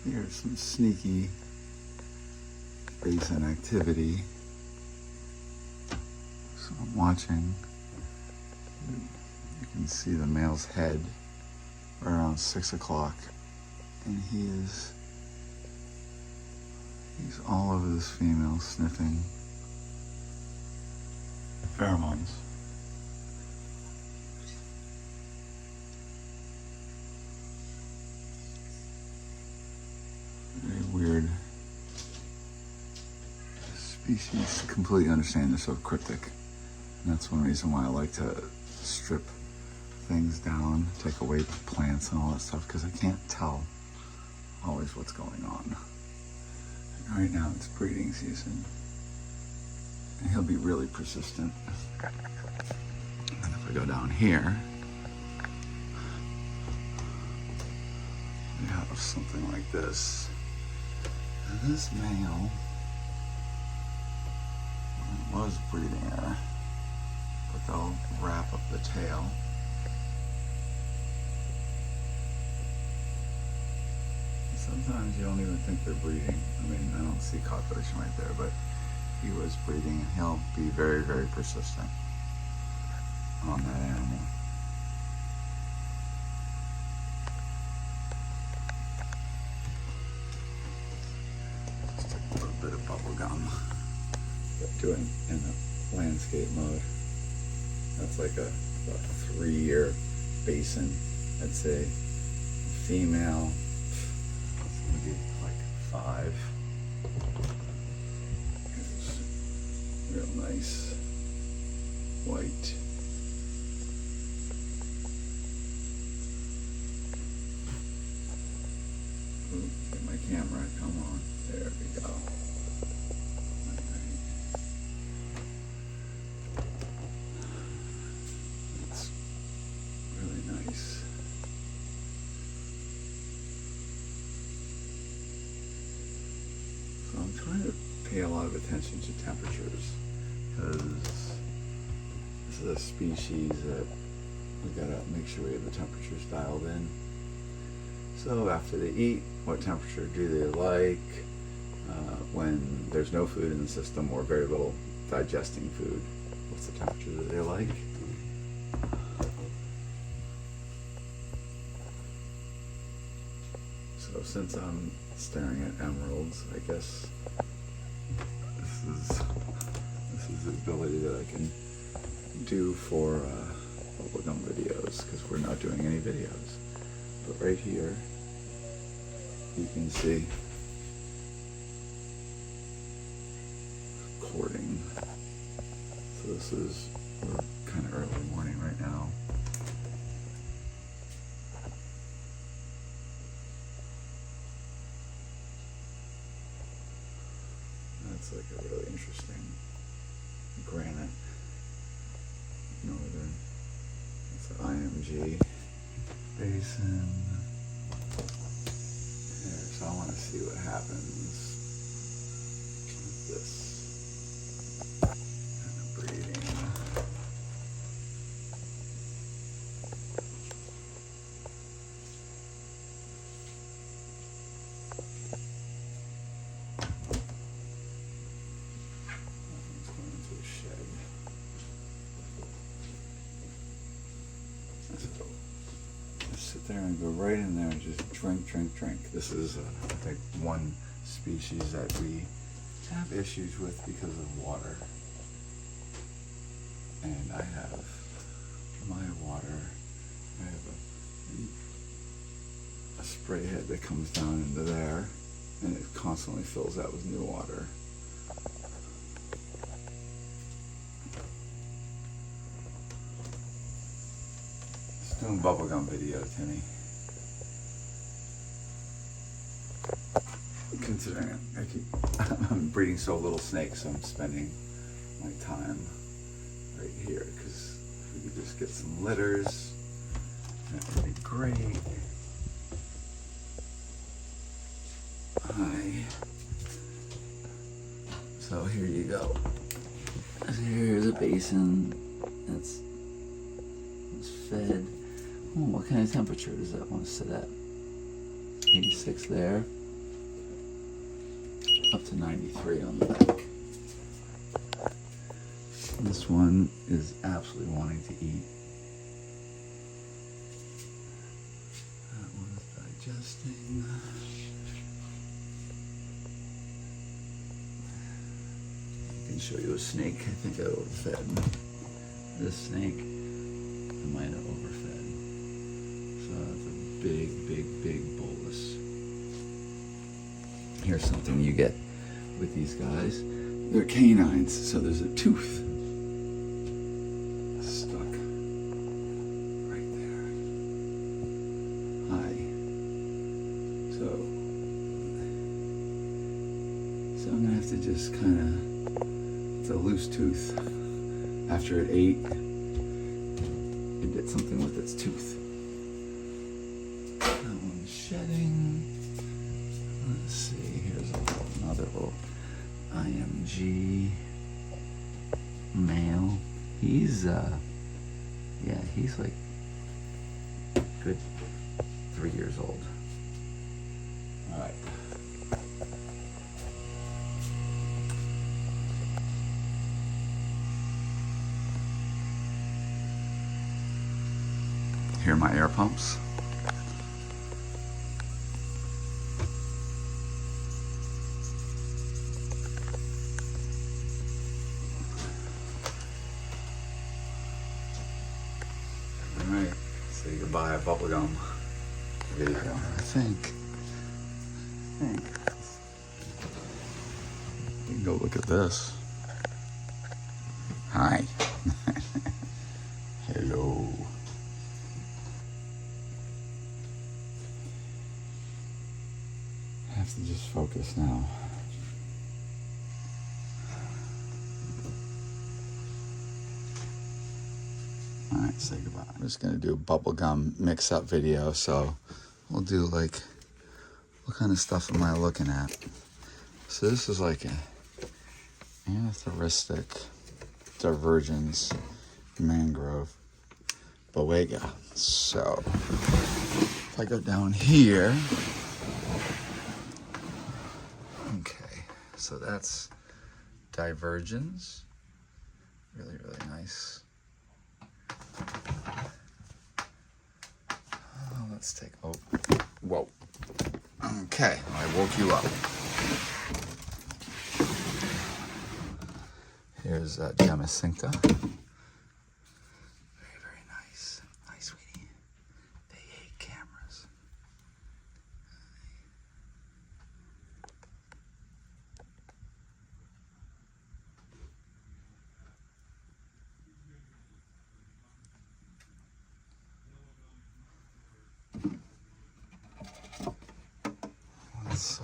Here's some sneaky basin activity. So I'm watching. You can see the male's head right around 6 o'clock. And he's all over this female, sniffing pheromones. Very weird species to completely understand. They're so cryptic. And that's one reason why I like to strip things down, take away the plants and all that stuff, because I can't tell always what's going on. And right now it's breeding season, and he'll be really persistent. And if I go down here, we have something like this. And this male was breeding her, but they'll wrap up the tail. Sometimes you don't even think they're breeding. I mean, I don't see copulation right there, but he was breeding, and he'll be very, very persistent on that animal. Just take a little bit of bubblegum. Doing in the landscape mode. That's like a 3-year basin, I'd say. Female, maybe like 5. It's real nice white. Ooh, get my camera, come on. There we go. I'm trying to pay a lot of attention to temperatures, because this is a species that we gotta make sure we have the temperatures dialed in. So after they eat, what temperature do they like? When there's no food in the system or very little digesting food, what's the temperature that they like? So since I'm staring at emeralds, I guess this is the ability that I can do for Bubblegum videos, because we're not doing any videos. But right here, you can see courting. So this is, we're kind of early morning right now. That's like a really interesting granite northern. It's an IMG basin. There, so I want to see what happens with this kind of breeding. Sit there and go right in there and just drink, drink, drink. This is, I think, one species that we have issues with because of water. And I have my water, I have a spray head that comes down into there, and it constantly fills that with new water. Doing bubblegum video, Timmy. Considering I'm breeding so little snakes, so I'm spending my time right here, because if we could just get some litters, that would be great. Hi. So here you go. Here's a basin that's fed. Oh, what kind of temperature does that want to sit at? 86 there. up to 93 on the back. This one is absolutely wanting to eat. That one's digesting. I can show you a snake. I think I overfed. This snake, I might have overfed. So that's a big, big, big bolus. Here's something you get with these guys. They're canines, so there's a tooth stuck right there. Hi. So I'm gonna have to just kind of, it's a loose tooth. After it ate, it did something with its tooth. That one's shedding. Let's see, here's another little IMG male. He's yeah, he's like good 3 years old. All right. Here are my air pumps. Alright, say goodbye, Bubblegum. Video, I think. You can go look at this. Hi. Hello. I have to just focus now. Alright, say goodbye. I'm just gonna do a bubblegum mix-up video, so we'll do like, what kind of stuff am I looking at? So this is like a anathoristic divergence mangrove Boiga. So if I go down here, okay, so that's divergence. Really, really nice. Let's take, oh, whoa. Okay, I woke you up. Here's Gemma-Cincta. Very, very nice. Hi, sweetie. They hate cameras. Let's I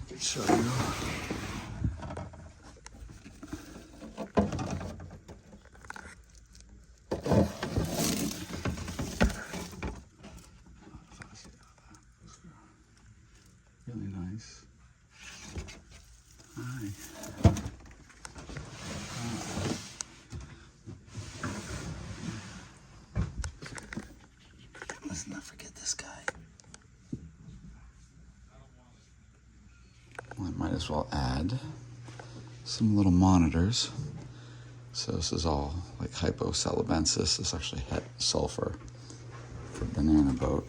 can show you. Really nice. Hi. Let's not forget this guy. Well, I might as well add some little monitors. So this is all like Hypo celebensis. This actually het sulfur for banana boat.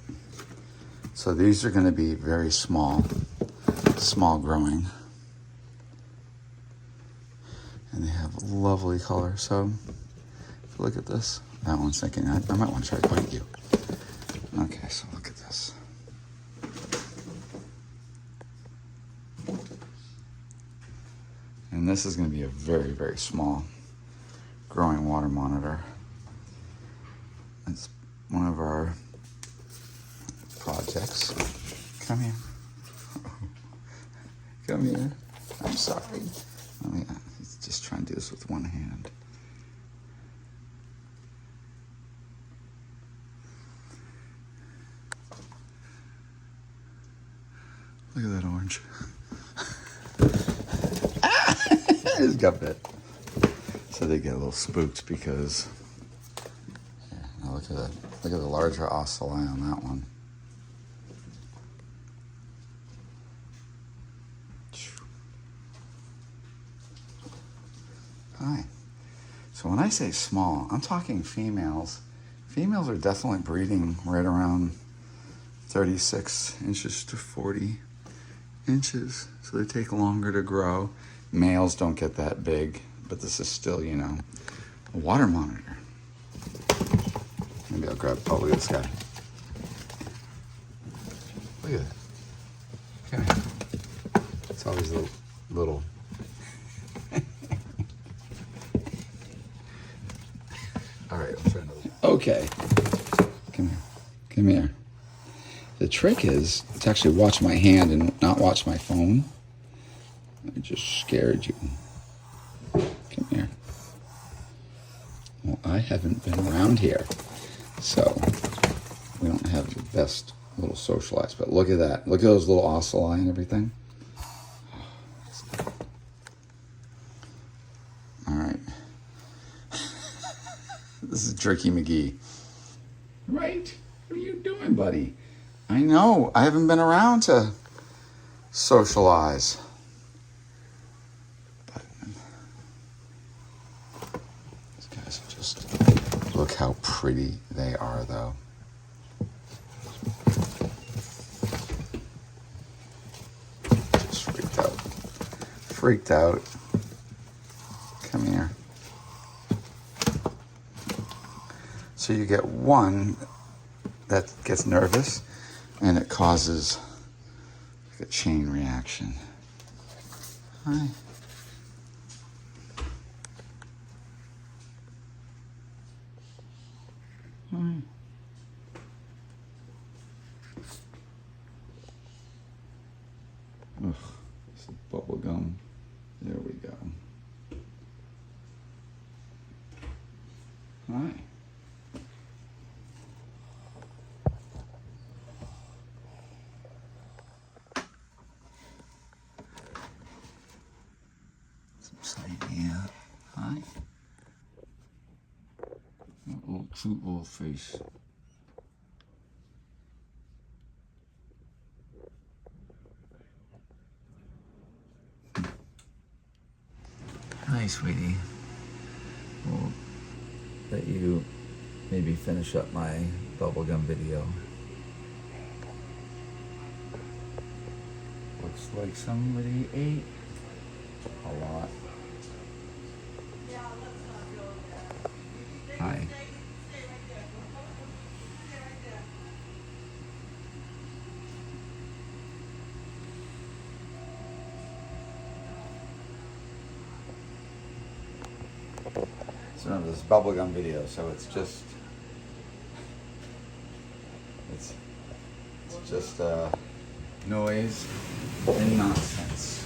So these are going to be very small growing. And they have lovely color. So if you look at this, that one's thinking, I might want to try to bite you. Okay, so look at this. And this is going to be a very, very small growing water monitor. It's one of our projects. Come here. Come here. I'm sorry. He's just trying to do this with one hand. Look at that orange. He's got bit. So they get a little spooked because, yeah, now look at the larger ocelli on that one. So when I say small, I'm talking females. Females are definitely breeding right around 36 inches to 40 inches. So they take longer to grow. Males don't get that big, but this is still, you know, a water monitor. Maybe I'll grab, oh, look at this guy. Look at it. Okay. It's always little. All right, I'll try another. Okay. Come here. Come here. The trick is to actually watch my hand and not watch my phone. I just scared you. Come here. Well, I haven't been around here, so we don't have the best little socialize, but look at that. Look at those little ocelli and everything. All right. This is Jerky McGee. Right? What are you doing, buddy? I know. I haven't been around to socialize. But these guys are just, look how pretty they are, though. Just freaked out. Freaked out. Come here. So you get one that gets nervous and it causes like a chain reaction. Hi. Hi. Ugh, this is bubblegum. There we go. Hi. Yeah. Hi. Little cute little face. Hi, sweetie. We'll let you maybe finish up my bubblegum video. Looks like somebody ate a lot. Hi. So this is bubblegum video, so it's just noise and nonsense.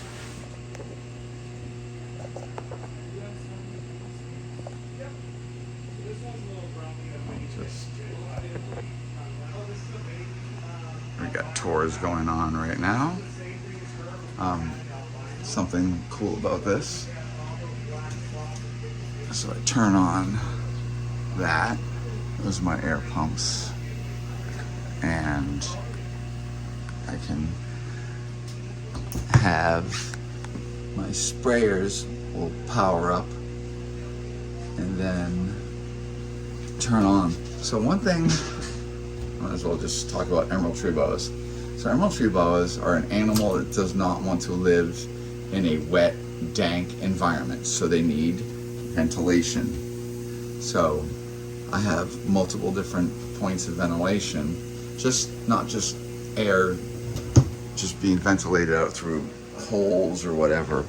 We got tours going on right now. Something cool about this. So I turn on that. Those are my air pumps. And I can have my sprayers will power up and then turn on. So one thing, I might as well just talk about emerald tree boas. So emerald tree boas are an animal that does not want to live in a wet, dank environment. So they need ventilation. So I have multiple different points of ventilation, not just air just being ventilated out through holes or whatever,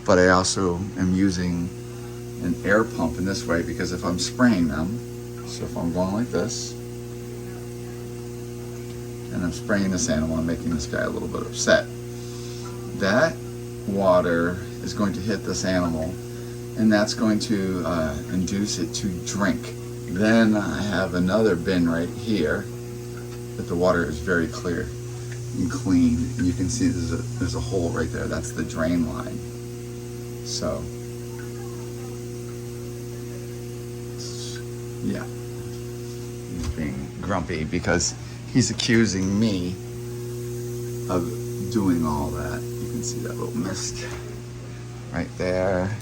but I also am using an air pump in this way because if I'm spraying them, so if I'm going like this and I'm spraying this animal, I'm making this guy a little bit upset. That water is going to hit this animal and that's going to induce it to drink. Then I have another bin right here that the water is very clear and clean. And you can see there's a hole right there. That's the drain line. So, yeah. He's being grumpy because he's accusing me of doing all that. You can see that little mist right there.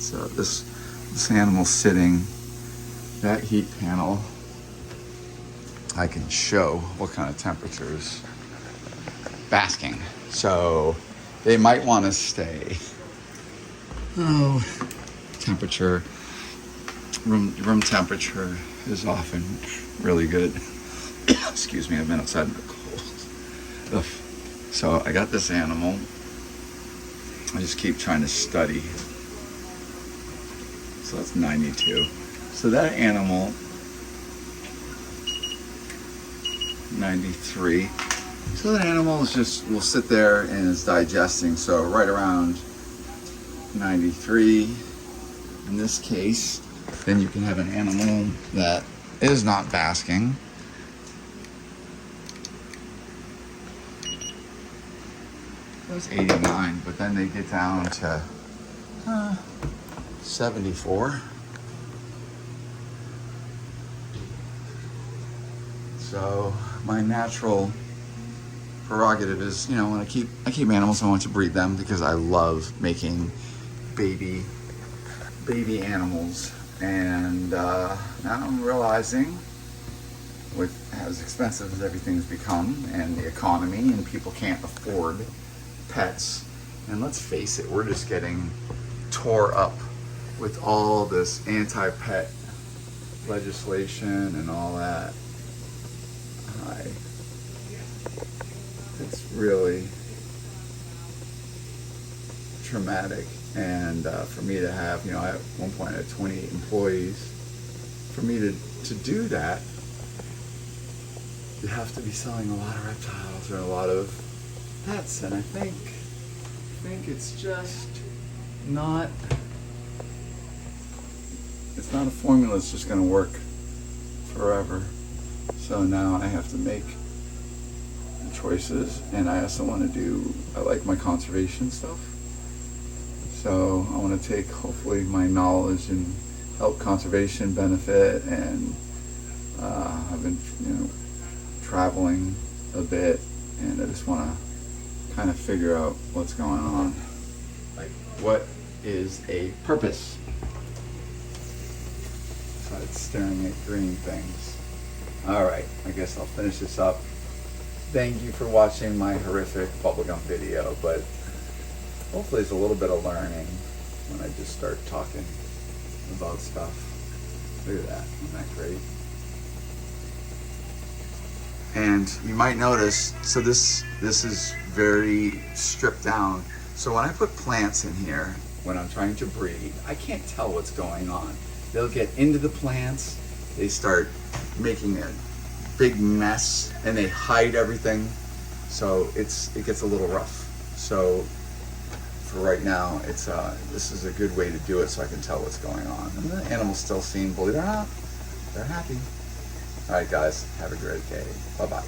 So this animal's sitting, that heat panel, I can show what kind of temperatures. Basking. So they might want to stay. Oh, temperature, room temperature is often really good. Excuse me, I've been outside in the cold. Ugh. So I got this animal. I just keep trying to study. So that's 92. So that animal, 93. So that animal is just, will sit there and is digesting. So right around 93 in this case. Then you can have an animal that is not basking. That was 89, but then they get down to 74. So my natural prerogative is, you know, when I keep animals, I want to breed them because I love making baby animals. And now I'm realizing, with as expensive as everything's become and the economy, and people can't afford pets, and let's face it, we're just getting tore up with all this anti-pet legislation and all that. It's really traumatic. And for me to have, you know, at one point I had 28 employees. For me to do that, you have to be selling a lot of reptiles or a lot of pets. And I think it's just not, it's not a formula that's just going to work forever. So now I have to make choices, and I also want to do, I like my conservation stuff. So I want to take, hopefully, my knowledge and help conservation benefit. And I've been, you know, traveling a bit, and I just want to kind of figure out what's going on. Like, what is a purpose? So it's staring at green things. All right, I guess I'll finish this up. Thank you for watching my horrific bubblegum video, but hopefully there's a little bit of learning when I just start talking about stuff. Look at that, isn't that great? And you might notice, so this is very stripped down. So when I put plants in here, when I'm trying to breed, I can't tell what's going on. They'll get into the plants, they start making a big mess, and they hide everything. So it gets a little rough. So for right now, this is a good way to do it, so I can tell what's going on. And the animals still seem, believe it or not, they're happy. All right, guys, have a great day. Bye-bye.